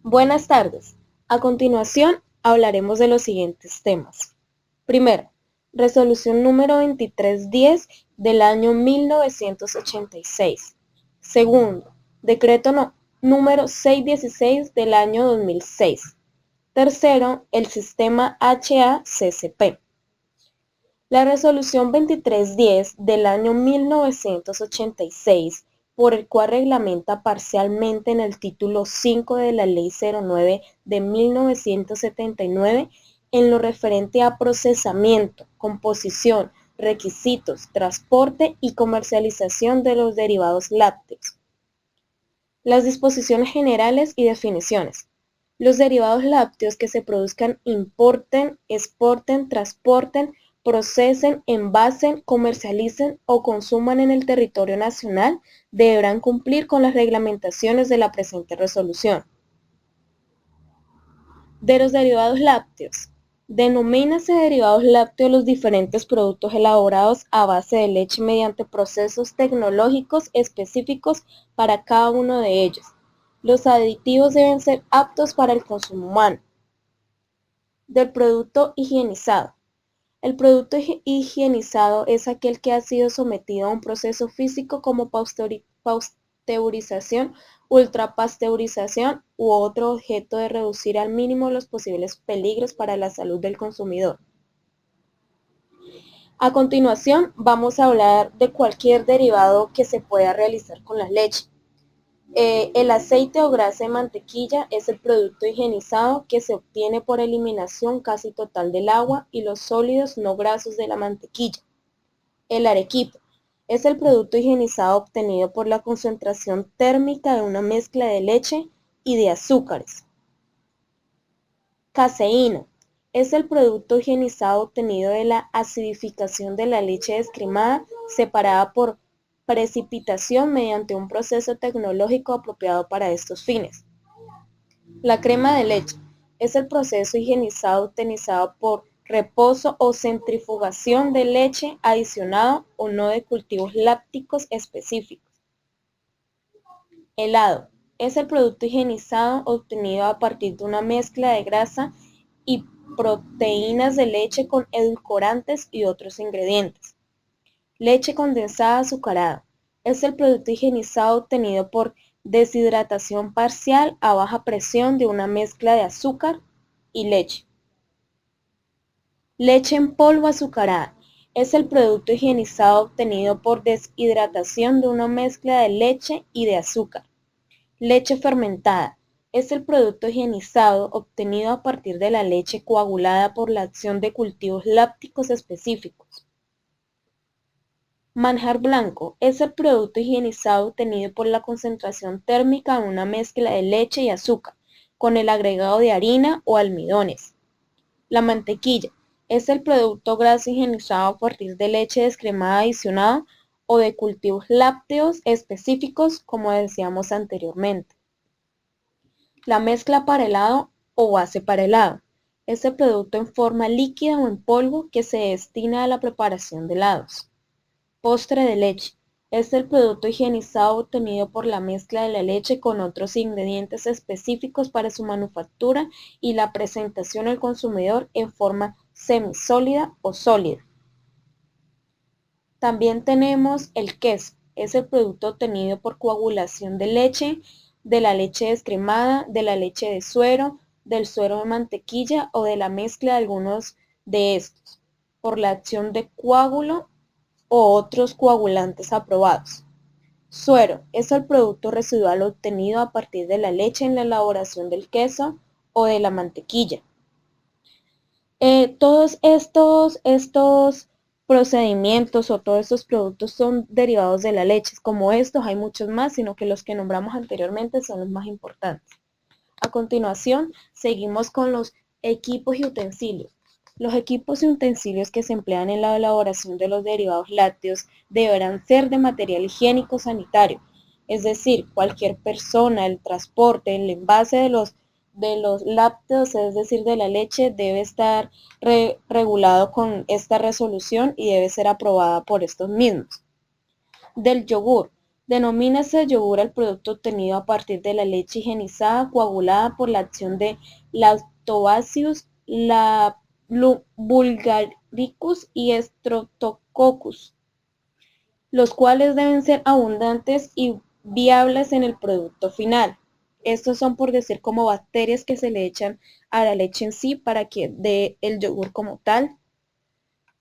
Buenas tardes. A continuación, hablaremos de los siguientes temas. Primero, resolución número 2310 del año 1986. Segundo, decreto número 616 del año 2006. Tercero, el sistema HACCP. La resolución 2310 del año 1986, por el cual reglamenta parcialmente en el título 5 de la Ley 09 de 1979 en lo referente a procesamiento, composición, requisitos, transporte y comercialización de los derivados lácteos. Las disposiciones generales y definiciones. Los derivados lácteos que se produzcan, importen, exporten, transporten, procesen, envasen, comercialicen o consuman en el territorio nacional deberán cumplir con las reglamentaciones de la presente resolución. De los derivados lácteos. Denomínase derivados lácteos los diferentes productos elaborados a base de leche mediante procesos tecnológicos específicos para cada uno de ellos. Los aditivos deben ser aptos para el consumo humano. Del producto higienizado. El producto higienizado es aquel que ha sido sometido a un proceso físico como pasteurización, ultrapasteurización u otro objeto de reducir al mínimo los posibles peligros para la salud del consumidor. A continuación, vamos a hablar de cualquier derivado que se pueda realizar con la leche. El aceite o grasa de mantequilla es el producto higienizado que se obtiene por eliminación casi total del agua y los sólidos no grasos de la mantequilla. El arequipe es el producto higienizado obtenido por la concentración térmica de una mezcla de leche y de azúcares. Caseína es el producto higienizado obtenido de la acidificación de la leche descremada separada por precipitación mediante un proceso tecnológico apropiado para estos fines. La crema de leche es el proceso higienizado obtenido por reposo o centrifugación de leche adicionado o no de cultivos lácticos específicos. Helado es el producto higienizado obtenido a partir de una mezcla de grasa y proteínas de leche con edulcorantes y otros ingredientes. Leche condensada azucarada es el producto higienizado obtenido por deshidratación parcial a baja presión de una mezcla de azúcar y leche. Leche en polvo azucarada es el producto higienizado obtenido por deshidratación de una mezcla de leche y de azúcar. Leche fermentada es el producto higienizado obtenido a partir de la leche coagulada por la acción de cultivos lácticos específicos. Manjar blanco es el producto higienizado obtenido por la concentración térmica de una mezcla de leche y azúcar, con el agregado de harina o almidones. La mantequilla es el producto graso higienizado a partir de leche descremada adicionada o de cultivos lácteos específicos, como decíamos anteriormente. La mezcla para helado o base para helado es el producto en forma líquida o en polvo que se destina a la preparación de helados. Postre de leche es el producto higienizado obtenido por la mezcla de la leche con otros ingredientes específicos para su manufactura y la presentación al consumidor en forma semisólida o sólida. También tenemos el queso, es el producto obtenido por coagulación de leche, de la leche descremada, de la leche de suero, del suero de mantequilla o de la mezcla de algunos de estos, por la acción de coágulo o otros coagulantes aprobados. Suero es el producto residual obtenido a partir de la leche en la elaboración del queso o de la mantequilla. Todos estos procedimientos o todos estos productos son derivados de la leche. Como estos hay muchos más, sino que los que nombramos anteriormente son los más importantes. A continuación, seguimos con los equipos y utensilios. Los equipos y utensilios que se emplean en la elaboración de los derivados lácteos deberán ser de material higiénico sanitario, es decir, cualquier persona, el transporte, el envase de los lácteos, es decir, de la leche, debe estar regulado con esta resolución y debe ser aprobada por estos mismos. Del yogur, Denomínase yogur al producto obtenido a partir de la leche higienizada coagulada por la acción de Lactobacillus bulgaricus y Streptococcus, los cuales deben ser abundantes y viables en el producto final. Estos son, por decir, como bacterias que se le echan a la leche en sí para que dé el yogur como tal.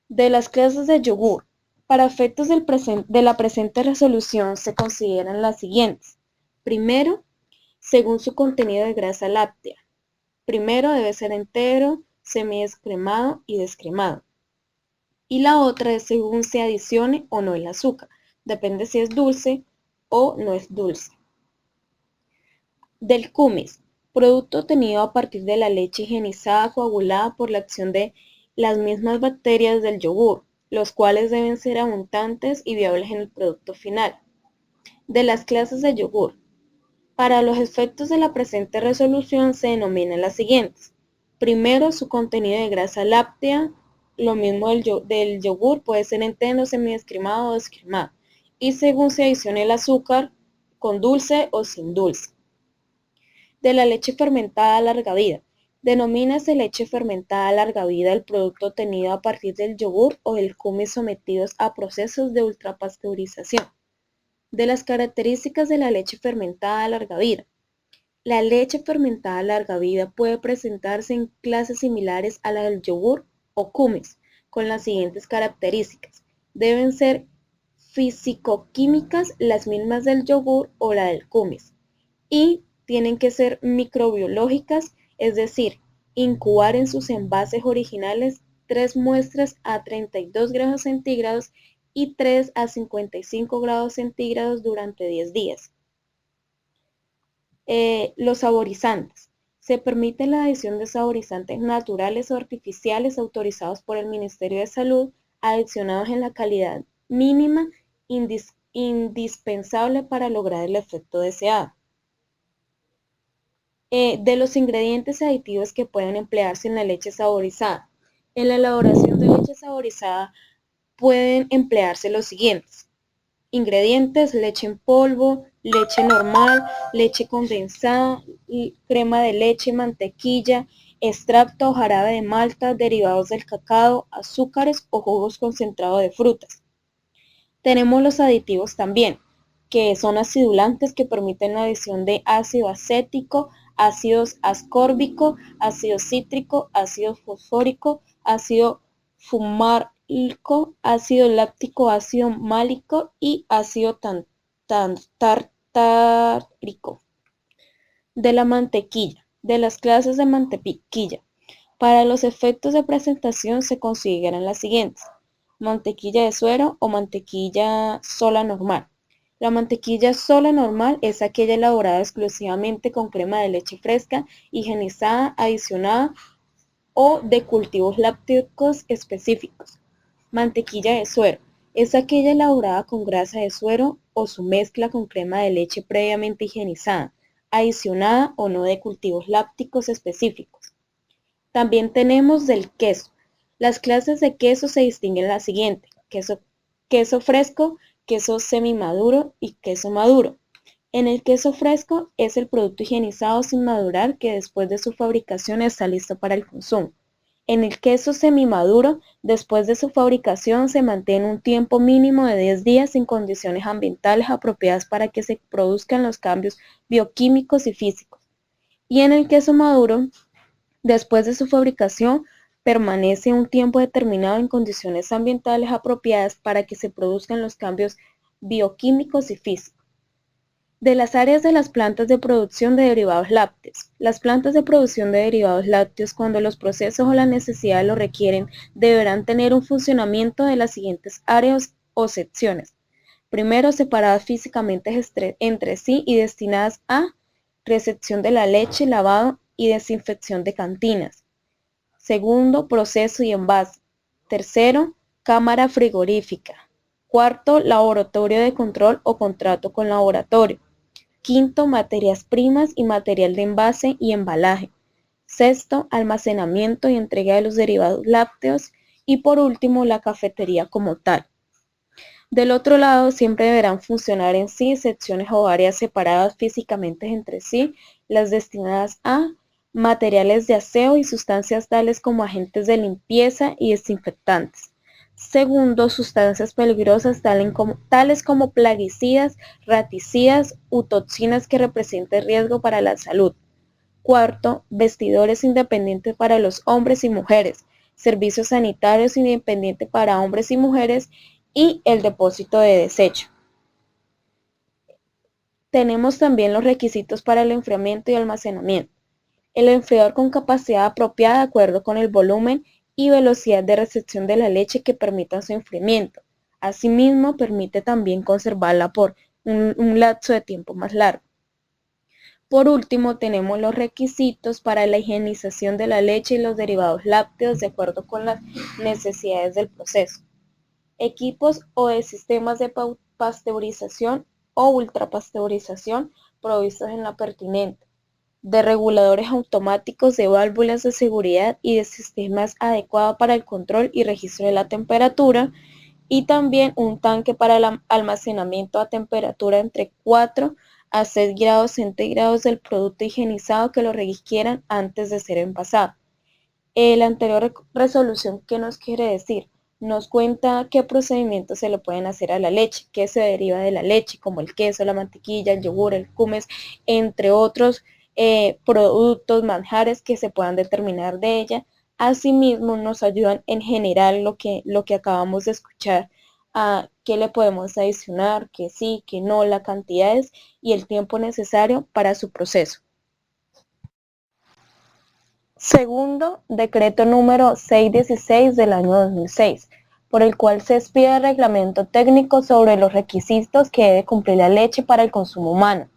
De las clases de yogur, para efectos de la presente resolución se consideran las siguientes. Primero, según su contenido de grasa láctea. Primero debe ser entero, semidescremado y descremado. Y la otra es según se adicione o no el azúcar. Depende si es dulce o no es dulce. Del kumis, producto obtenido a partir de la leche higienizada coagulada por la acción de las mismas bacterias del yogur, los cuales deben ser abundantes y viables en el producto final. De las clases de yogur, para los efectos de la presente resolución se denominan las siguientes. Primero, su contenido de grasa láctea, lo mismo del yogur, puede ser entero, semidescremado o descremado. Y según se adicione el azúcar, con dulce o sin dulce. De la leche fermentada a larga vida. Denomínase leche fermentada a larga vida el producto obtenido a partir del yogur o del kumis sometidos a procesos de ultrapasteurización. De las características de la leche fermentada a larga vida. La leche fermentada a larga vida puede presentarse en clases similares a la del yogur o kumis, con las siguientes características. Deben ser físico-químicas las mismas del yogur o la del kumis. Y tienen que ser microbiológicas, es decir, incubar en sus envases originales 3 muestras a 32 grados centígrados y 3 a 55 grados centígrados durante 10 días. Los saborizantes. Se permite la adición de saborizantes naturales o artificiales autorizados por el Ministerio de Salud, adicionados en la calidad mínima indispensable para lograr el efecto deseado. De los ingredientes aditivos que pueden emplearse en la leche saborizada. En la elaboración de leche saborizada pueden emplearse los siguientes. Ingredientes: leche en polvo, leche normal, leche condensada, crema de leche, mantequilla, extracto o jarabe de malta, derivados del cacao, azúcares o jugos concentrados de frutas. Tenemos los aditivos también, que son acidulantes que permiten la adición de ácido acético, ácido ascórbico, ácido cítrico, ácido fosfórico, ácido fumárico, ácido láctico, ácido málico y ácido tartárico. De la mantequilla, de las clases de mantequilla. Para los efectos de presentación se consideran las siguientes: mantequilla de suero o mantequilla sola normal. La mantequilla sola normal es aquella elaborada exclusivamente con crema de leche fresca, higienizada, adicionada o de cultivos lácticos específicos. Mantequilla de suero es aquella elaborada con grasa de suero o su mezcla con crema de leche previamente higienizada, adicionada o no de cultivos lácticos específicos. También tenemos del queso. Las clases de queso se distinguen las siguientes: queso fresco, queso semimaduro y queso maduro. En el queso fresco es el producto higienizado sin madurar que después de su fabricación está listo para el consumo. En el queso semimaduro, después de su fabricación, se mantiene un tiempo mínimo de 10 días en condiciones ambientales apropiadas para que se produzcan los cambios bioquímicos y físicos. Y en el queso maduro, después de su fabricación, permanece un tiempo determinado en condiciones ambientales apropiadas para que se produzcan los cambios bioquímicos y físicos. De las áreas de las plantas de producción de derivados lácteos. Las plantas de producción de derivados lácteos, cuando los procesos o las necesidades lo requieren, deberán tener un funcionamiento de las siguientes áreas o secciones. Primero, separadas físicamente entre sí y destinadas a recepción de la leche, lavado y desinfección de cantinas. Segundo, proceso y envase. Tercero, cámara frigorífica. Cuarto, laboratorio de control o contrato con laboratorio. Quinto, materias primas y material de envase y embalaje. Sexto, almacenamiento y entrega de los derivados lácteos. Y por último, la cafetería como tal. Del otro lado, siempre deberán funcionar en sí secciones o áreas separadas físicamente entre sí, las destinadas a materiales de aseo y sustancias tales como agentes de limpieza y desinfectantes. Segundo, sustancias peligrosas tales como plaguicidas, raticidas u toxinas que representen riesgo para la salud. Cuarto, vestidores independientes para los hombres y mujeres, servicios sanitarios independientes para hombres y mujeres y el depósito de desecho. Tenemos también los requisitos para el enfriamiento y almacenamiento. El enfriador con capacidad apropiada de acuerdo con el volumen y velocidad de recepción de la leche que permitan su enfriamiento. Asimismo, permite también conservarla por un lapso de tiempo más largo. Por último, tenemos los requisitos para la higienización de la leche y los derivados lácteos de acuerdo con las necesidades del proceso. Equipos o de sistemas de pasteurización o ultrapasteurización provistos en la pertinente, de reguladores automáticos de válvulas de seguridad y de sistemas adecuados para el control y registro de la temperatura, y también un tanque para el almacenamiento a temperatura entre 4 a 6 grados centígrados del producto higienizado que lo requieran antes de ser envasado. La anterior resolución, ¿qué nos quiere decir? Nos cuenta qué procedimientos se le pueden hacer a la leche, qué se deriva de la leche, como el queso, la mantequilla, el yogur, el kumis, entre otros productos, manjares que se puedan determinar de ella. Asimismo, nos ayudan en general lo que acabamos de escuchar, a qué le podemos adicionar, que sí, que no, las cantidades y el tiempo necesario para su proceso. Segundo, decreto número 616 del año 2006, por el cual se expide el reglamento técnico sobre los requisitos que debe cumplir la leche para el consumo humano.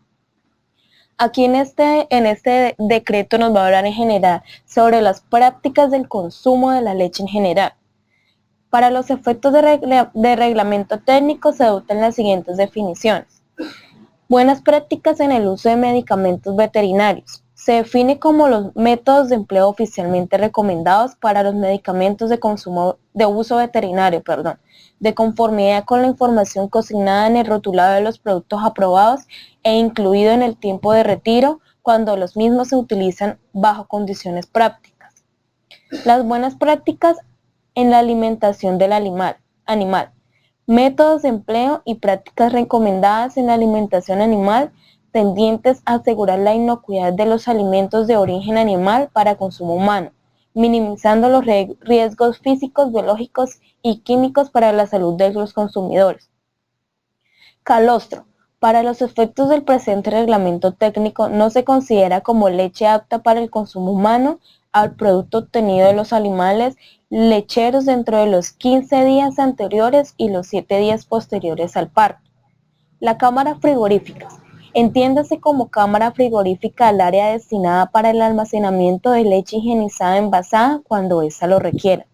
Aquí en este decreto nos va a hablar en general sobre las prácticas del consumo de la leche en general. Para los efectos de reglamento técnico se adoptan las siguientes definiciones. Buenas prácticas en el uso de medicamentos veterinarios. Se define como los métodos de empleo oficialmente recomendados para los medicamentos de uso veterinario, de conformidad con la información consignada en el rotulado de los productos aprobados e incluido en el tiempo de retiro cuando los mismos se utilizan bajo condiciones prácticas. Las buenas prácticas en la alimentación del animal. Métodos de empleo y prácticas recomendadas en la alimentación animal tendientes a asegurar la inocuidad de los alimentos de origen animal para consumo humano, minimizando los riesgos físicos, biológicos y químicos para la salud de los consumidores. Calostro. Para los efectos del presente reglamento técnico no se considera como leche apta para el consumo humano al producto obtenido de los animales lecheros dentro de los 15 días anteriores y los 7 días posteriores al parto. La cámara frigorífica. Entiéndase como cámara frigorífica al área destinada para el almacenamiento de leche higienizada envasada cuando ésta lo requiera.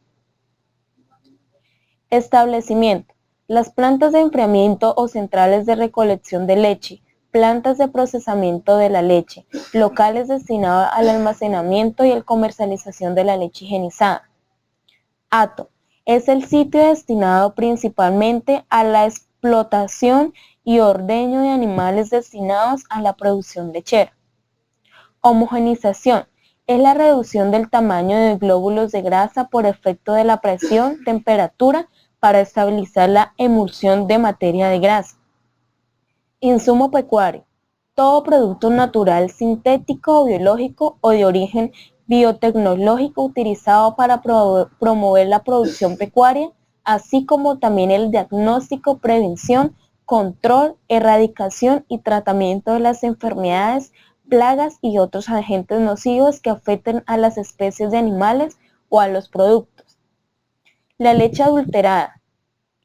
Establecimiento. Las plantas de enfriamiento o centrales de recolección de leche, plantas de procesamiento de la leche, locales destinados al almacenamiento y la comercialización de la leche higienizada. Hato. Es el sitio destinado principalmente a la explotación y ordeño de animales destinados a la producción lechera. Homogenización. Es la reducción del tamaño de glóbulos de grasa por efecto de la presión, temperatura, para estabilizar la emulsión de materia de grasa. Insumo pecuario. Todo producto natural, sintético o biológico o de origen biotecnológico utilizado para promover la producción pecuaria, así como también el diagnóstico, prevención, control, erradicación y tratamiento de las enfermedades, plagas y otros agentes nocivos que afecten a las especies de animales o a los productos. La leche adulterada.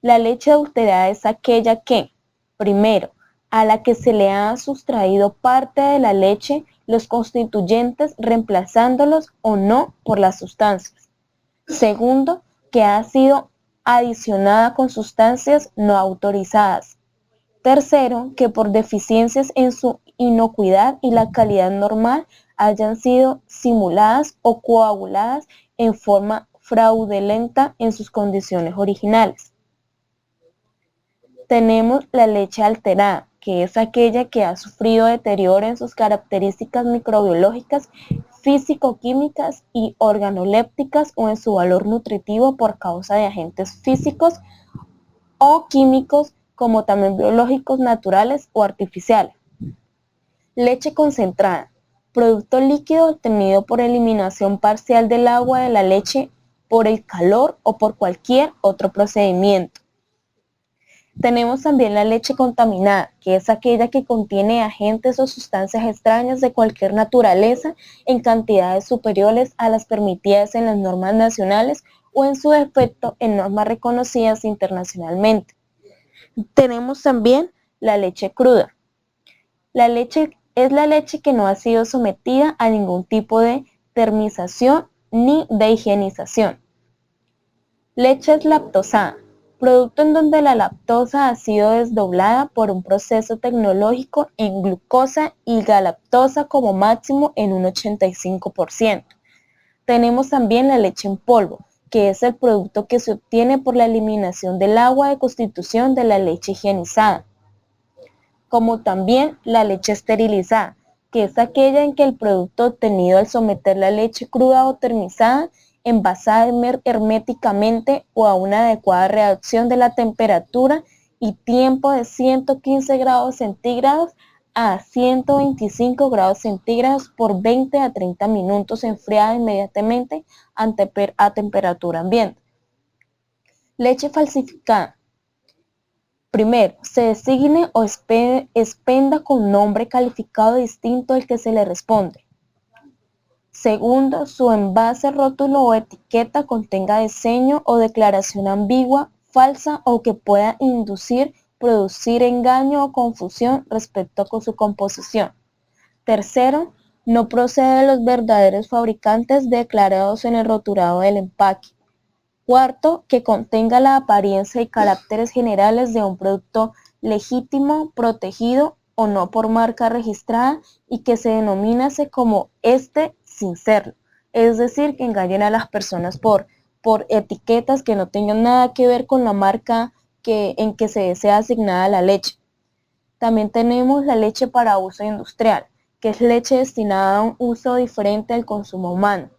La leche adulterada es aquella que, primero, a la que se le ha sustraído parte de la leche, los constituyentes reemplazándolos o no por las sustancias. Segundo, que ha sido adicionada con sustancias no autorizadas. Tercero, que por deficiencias en su inocuidad y la calidad normal hayan sido simuladas o coaguladas en forma fraudulenta en sus condiciones originales. Tenemos la leche alterada, que es aquella que ha sufrido deterioro en sus características microbiológicas, físico-químicas y organolépticas o en su valor nutritivo por causa de agentes físicos o químicos, como también biológicos, naturales o artificiales. Leche concentrada, producto líquido obtenido por eliminación parcial del agua de la leche por el calor o por cualquier otro procedimiento. Tenemos también la leche contaminada, que es aquella que contiene agentes o sustancias extrañas de cualquier naturaleza en cantidades superiores a las permitidas en las normas nacionales o en su defecto en normas reconocidas internacionalmente. Tenemos también la leche cruda. La leche es la leche que no ha sido sometida a ningún tipo de termización ni de higienización. Leche lactosada, producto en donde la lactosa ha sido desdoblada por un proceso tecnológico en glucosa y galactosa como máximo en un 85%. Tenemos también la leche en polvo, que es el producto que se obtiene por la eliminación del agua de constitución de la leche higienizada, como también la leche esterilizada, que es aquella en que el producto obtenido al someter la leche cruda o termizada, envasada herméticamente o a una adecuada reacción de la temperatura y tiempo de 115 grados centígrados a 125 grados centígrados por 20 a 30 minutos enfriada inmediatamente a temperatura ambiente. Leche falsificada. Primero, se designe o expenda con nombre calificado distinto al que se le responde. Segundo, su envase, rótulo o etiqueta contenga diseño o declaración ambigua, falsa o que pueda inducir, producir engaño o confusión respecto con su composición. Tercero, no procede de los verdaderos fabricantes declarados en el rotulado del empaque. Cuarto, que contenga la apariencia y caracteres generales de un producto legítimo, protegido o no por marca registrada y que se denominase como sin serlo. Es decir, que engañen a las personas por etiquetas que no tengan nada que ver con la marca en que se desea asignada la leche. También tenemos la leche para uso industrial, que es leche destinada a un uso diferente al consumo humano.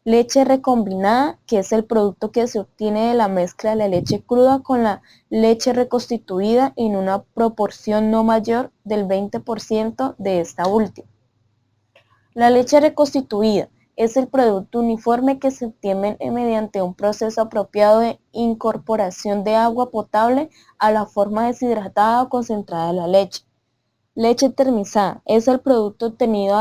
Leche recombinada, que es el producto que se obtiene de la mezcla de la leche cruda con la leche reconstituida en una proporción no mayor del 20% de esta última. La leche reconstituida es el producto uniforme que se obtiene mediante un proceso apropiado de incorporación de agua potable a la forma deshidratada o concentrada de la leche. Leche termizada es el producto obtenido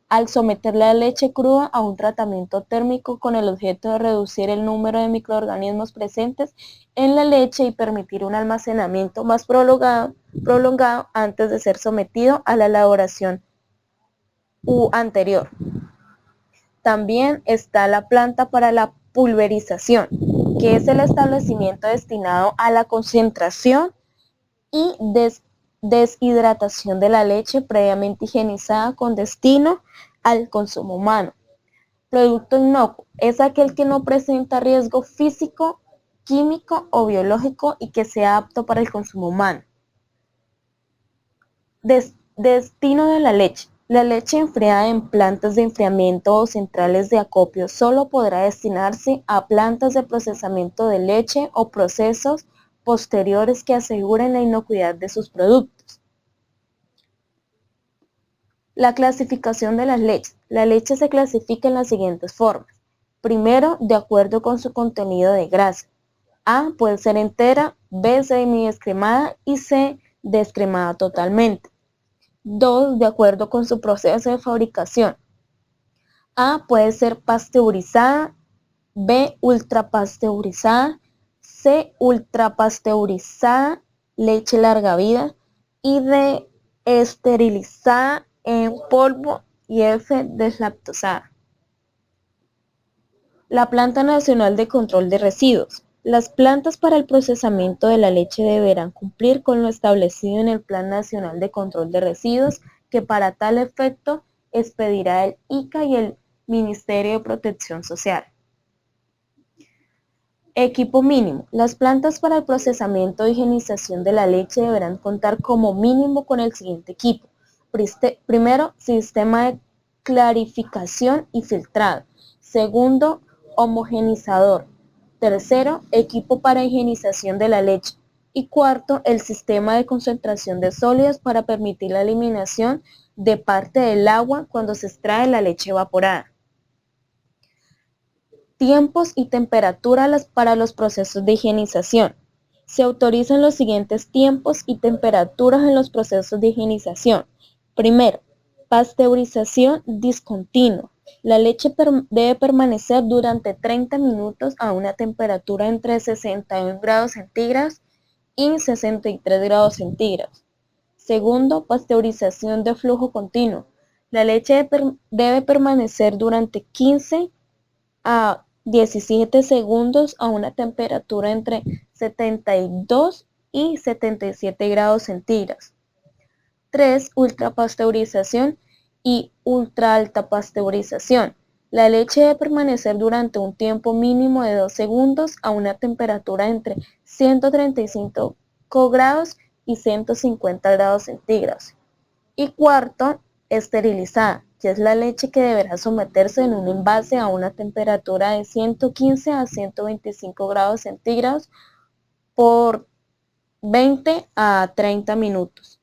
al someter la leche cruda a un tratamiento térmico con el objeto de reducir el número de microorganismos presentes en la leche y permitir un almacenamiento más prolongado antes de ser sometido a la elaboración anterior. También está la planta para la pulverización, que es el establecimiento destinado a la concentración y deshidratación de la leche previamente higienizada con destino al consumo humano. Producto inocuo es aquel que no presenta riesgo físico, químico o biológico y que sea apto para el consumo humano. Destino de la leche. La leche enfriada en plantas de enfriamiento o centrales de acopio solo podrá destinarse a plantas de procesamiento de leche o procesos posteriores que aseguren la inocuidad de sus productos. La clasificación de las leches. La leche se clasifica en las siguientes formas. Primero, de acuerdo con su contenido de grasa. A puede ser entera, B semidescremada y C descremada totalmente. 2. De acuerdo con su proceso de fabricación. A puede ser pasteurizada, B ultrapasteurizada, C ultrapasteurizada, leche larga vida, y D esterilizada en polvo y F deslactosada. La Planta Nacional de Control de Residuos. Las plantas para el procesamiento de la leche deberán cumplir con lo establecido en el Plan Nacional de Control de Residuos, que para tal efecto expedirá el ICA y el Ministerio de Protección Social. Equipo mínimo. Las plantas para el procesamiento e higienización de la leche deberán contar como mínimo con el siguiente equipo. Primero, sistema de clarificación y filtrado. Segundo, homogenizador. Tercero, equipo para higienización de la leche. Y cuarto, el sistema de concentración de sólidos para permitir la eliminación de parte del agua cuando se extrae la leche evaporada. Tiempos y temperaturas para los procesos de higienización. Se autorizan los siguientes tiempos y temperaturas en los procesos de higienización. Primero, pasteurización discontinua. La leche debe permanecer durante 30 minutos a una temperatura entre 61 grados centígrados y 63 grados centígrados. Segundo, pasteurización de flujo continuo. La leche debe permanecer durante 15 a 17 segundos a una temperatura entre 72 y 77 grados centígrados. 3. Ultrapasteurización y ultra alta pasteurización. La leche debe permanecer durante un tiempo mínimo de 2 segundos a una temperatura entre 135 grados y 150 grados centígrados. Y cuarto, esterilizada, que es la leche que deberá someterse en un envase a una temperatura de 115 a 125 grados centígrados por 20 a 30 minutos.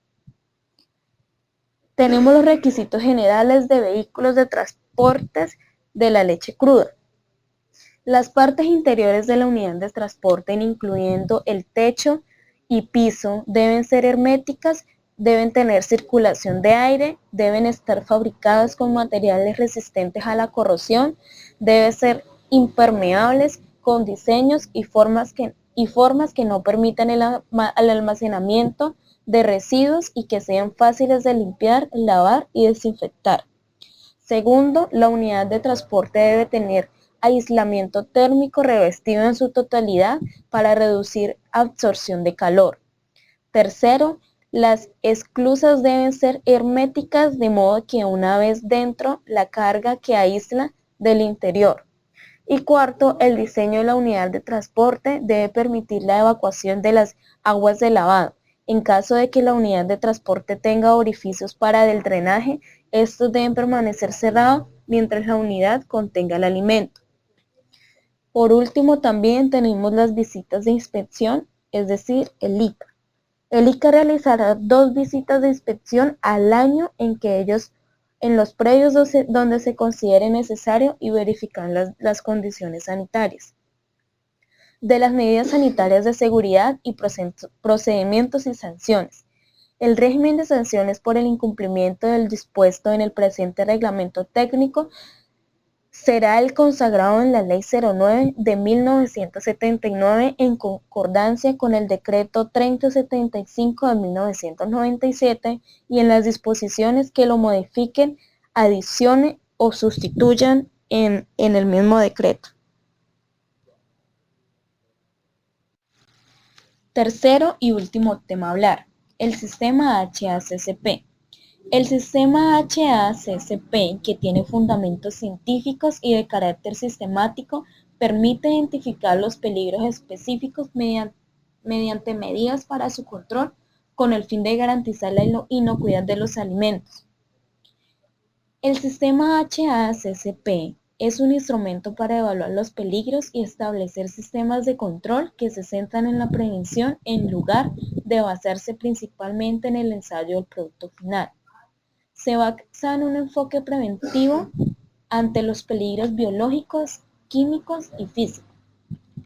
Tenemos los requisitos generales de vehículos de transportes de la leche cruda. Las partes interiores de la unidad de transporte, incluyendo el techo y piso, deben ser herméticas, deben tener circulación de aire, deben estar fabricadas con materiales resistentes a la corrosión, deben ser impermeables, con diseños y formas que no permitan el almacenamiento de residuos y que sean fáciles de limpiar, lavar y desinfectar. Segundo, la unidad de transporte debe tener aislamiento térmico revestido en su totalidad para reducir absorción de calor. Tercero, las esclusas deben ser herméticas de modo que una vez dentro la carga que aísla del interior. Y cuarto, el diseño de la unidad de transporte debe permitir la evacuación de las aguas de lavado. En caso de que la unidad de transporte tenga orificios para el drenaje, estos deben permanecer cerrados mientras la unidad contenga el alimento. Por último, también tenemos las visitas de inspección, es decir, el ICA. El ICA realizará 2 visitas de inspección al año en los predios donde se considere necesario y verificar las condiciones sanitarias. De las medidas sanitarias de seguridad y procedimientos y sanciones. El régimen de sanciones por el incumplimiento del dispuesto en el presente reglamento técnico será el consagrado en la Ley 09 de 1979 en concordancia con el Decreto 3075 de 1997 y en las disposiciones que lo modifiquen, adicionen o sustituyan en el mismo decreto. Tercero y último tema a hablar, el sistema HACCP. El sistema HACCP, que tiene fundamentos científicos y de carácter sistemático, permite identificar los peligros específicos mediante medidas para su control con el fin de garantizar la inocuidad de los alimentos. El sistema HACCP es un instrumento para evaluar los peligros y establecer sistemas de control que se centran en la prevención en lugar de basarse principalmente en el ensayo del producto final. Se basa en un enfoque preventivo ante los peligros biológicos, químicos y físicos.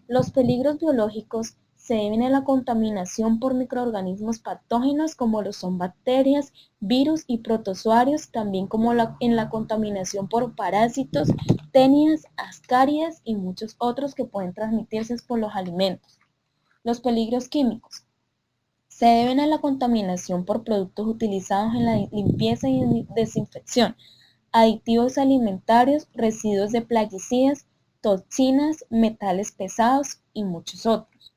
Los peligros biológicos se deben a la contaminación por microorganismos patógenos como lo son bacterias, virus y protozoarios, también como en la contaminación por parásitos, tenias, ascarias y muchos otros que pueden transmitirse por los alimentos. Los peligros químicos se deben a la contaminación por productos utilizados en la limpieza y desinfección, aditivos alimentarios, residuos de plaguicidas, toxinas, metales pesados y muchos otros.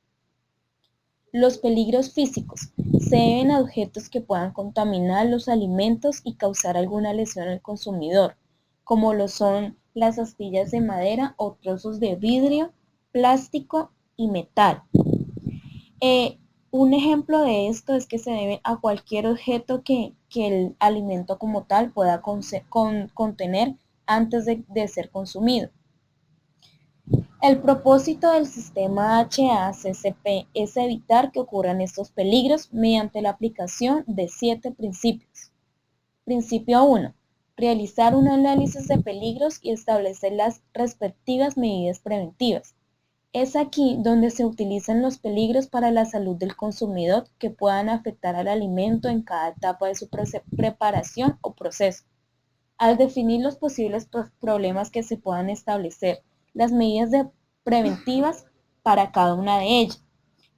Los peligros físicos se deben a objetos que puedan contaminar los alimentos y causar alguna lesión al consumidor, como lo son las astillas de madera o trozos de vidrio, plástico y metal. Un ejemplo de esto es que se debe a cualquier objeto que el alimento como tal pueda contener antes de ser consumido. El propósito del sistema HACCP es evitar que ocurran estos peligros mediante la aplicación de 7 principios. Principio 1. Realizar un análisis de peligros y establecer las respectivas medidas preventivas. Es aquí donde se utilizan los peligros para la salud del consumidor que puedan afectar al alimento en cada etapa de su preparación o proceso. Al definir los posibles problemas que se puedan establecer, las medidas preventivas para cada una de ellas.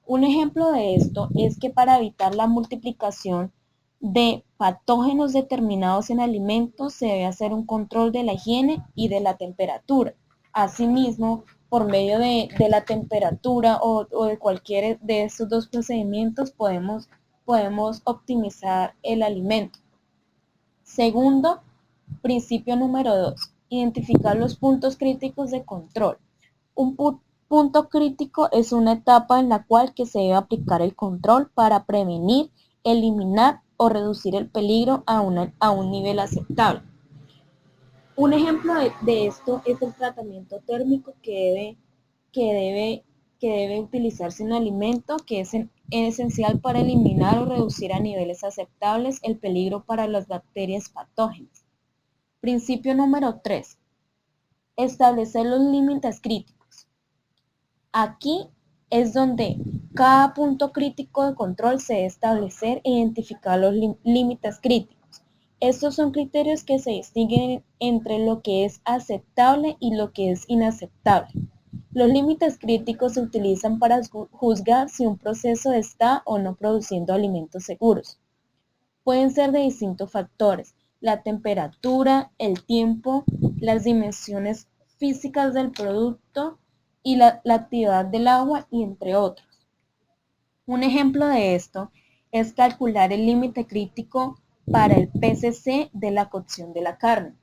Un ejemplo de esto es que para evitar la multiplicación de patógenos determinados en alimentos se debe hacer un control de la higiene y de la temperatura. Asimismo, por medio de la temperatura o de cualquiera de estos dos procedimientos podemos optimizar el alimento. Segundo, principio número 2. Identificar los puntos críticos de control. Un punto crítico es una etapa en la cual se debe aplicar el control para prevenir, eliminar o reducir el peligro a un nivel aceptable. Un ejemplo de esto es el tratamiento térmico que debe utilizarse en un alimento, que es esencial para eliminar o reducir a niveles aceptables el peligro para las bacterias patógenas. Principio número 3. Establecer los límites críticos. Aquí es donde cada punto crítico de control se debe establecer e identificar los límites críticos. Estos son criterios que se distinguen entre lo que es aceptable y lo que es inaceptable. Los límites críticos se utilizan para juzgar si un proceso está o no produciendo alimentos seguros. Pueden ser de distintos factores: la temperatura, el tiempo, las dimensiones físicas del producto y la actividad del agua, y entre otros. Un ejemplo de esto es calcular el límite crítico para el PCC de la cocción de la carne.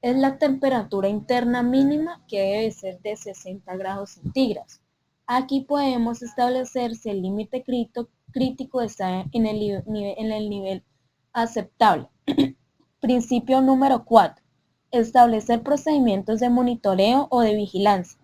Es la temperatura interna mínima, que debe ser de 60 grados centígrados. Aquí podemos establecer si el límite crítico está en el nivel aceptable. Principio número 4. Establecer procedimientos de monitoreo o de vigilancia.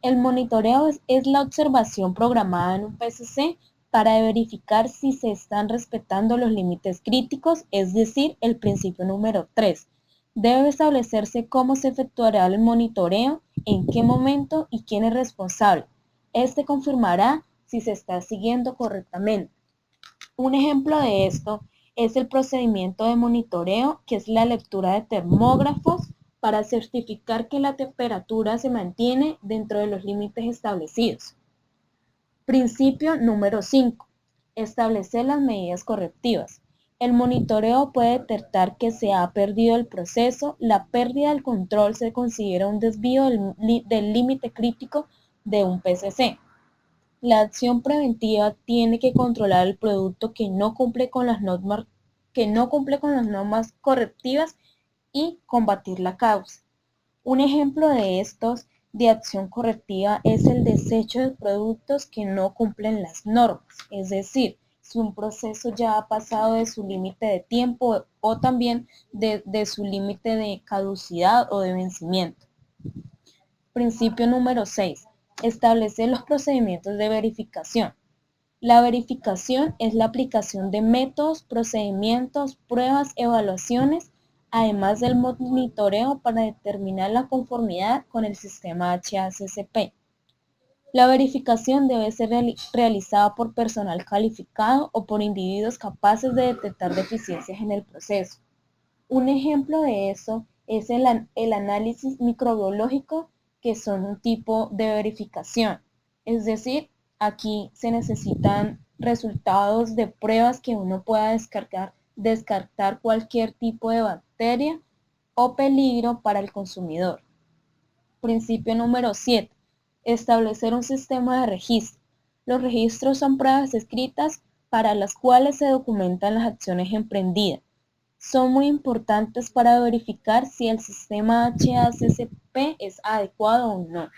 El monitoreo es la observación programada en un PCC para verificar si se están respetando los límites críticos, es decir, el principio número 3. Debe establecerse cómo se efectuará el monitoreo, en qué momento y quién es responsable. Este confirmará si se está siguiendo correctamente. Un ejemplo de esto es el procedimiento de monitoreo, que es la lectura de termógrafos para certificar que la temperatura se mantiene dentro de los límites establecidos. Principio número 5. Establecer las medidas correctivas. El monitoreo puede detectar que se ha perdido el proceso. La pérdida del control se considera un desvío del límite crítico de un PCC. La acción preventiva tiene que controlar el producto que no cumple con las normas correctivas y combatir la causa. Un ejemplo de estos de acción correctiva es el desecho de productos que no cumplen las normas, es decir, si un proceso ya ha pasado de su límite de tiempo o también de su límite de caducidad o de vencimiento. Principio número 6. Establecer los procedimientos de verificación. La verificación es la aplicación de métodos, procedimientos, pruebas, evaluaciones, además del monitoreo para determinar la conformidad con el sistema HACCP. La verificación debe ser realizada por personal calificado o por individuos capaces de detectar deficiencias en el proceso. Un ejemplo de eso es el análisis microbiológico, que son un tipo de verificación. Es decir, aquí se necesitan resultados de pruebas que uno pueda descartar cualquier tipo de bacteria o peligro para el consumidor. Principio número 7. Establecer un sistema de registro. Los registros son pruebas escritas para las cuales se documentan las acciones emprendidas. Son muy importantes para verificar si el sistema HACCP es adecuado o no.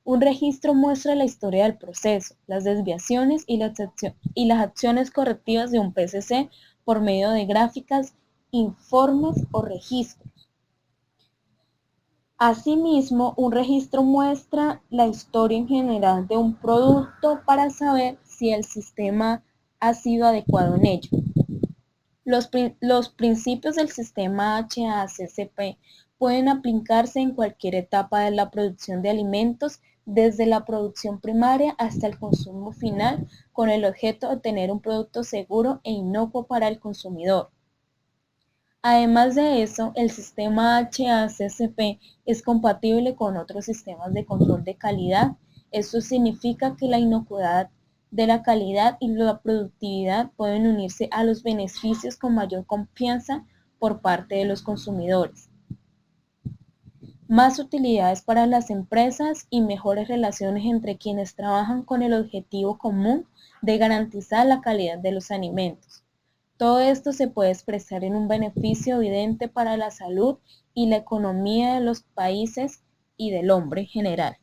Un registro muestra la historia del proceso, las desviaciones y las acciones correctivas de un PCC por medio de gráficas, informes o registros. Asimismo, un registro muestra la historia en general de un producto para saber si el sistema ha sido adecuado en ello. Los principios del sistema HACCP pueden aplicarse en cualquier etapa de la producción de alimentos, desde la producción primaria hasta el consumo final, con el objeto de obtener un producto seguro e inocuo para el consumidor. Además de eso, el sistema HACCP es compatible con otros sistemas de control de calidad. Esto significa que la inocuidad de la calidad y la productividad pueden unirse a los beneficios con mayor confianza por parte de los consumidores. Más utilidades para las empresas y mejores relaciones entre quienes trabajan con el objetivo común de garantizar la calidad de los alimentos. Todo esto se puede expresar en un beneficio evidente para la salud y la economía de los países y del hombre en general.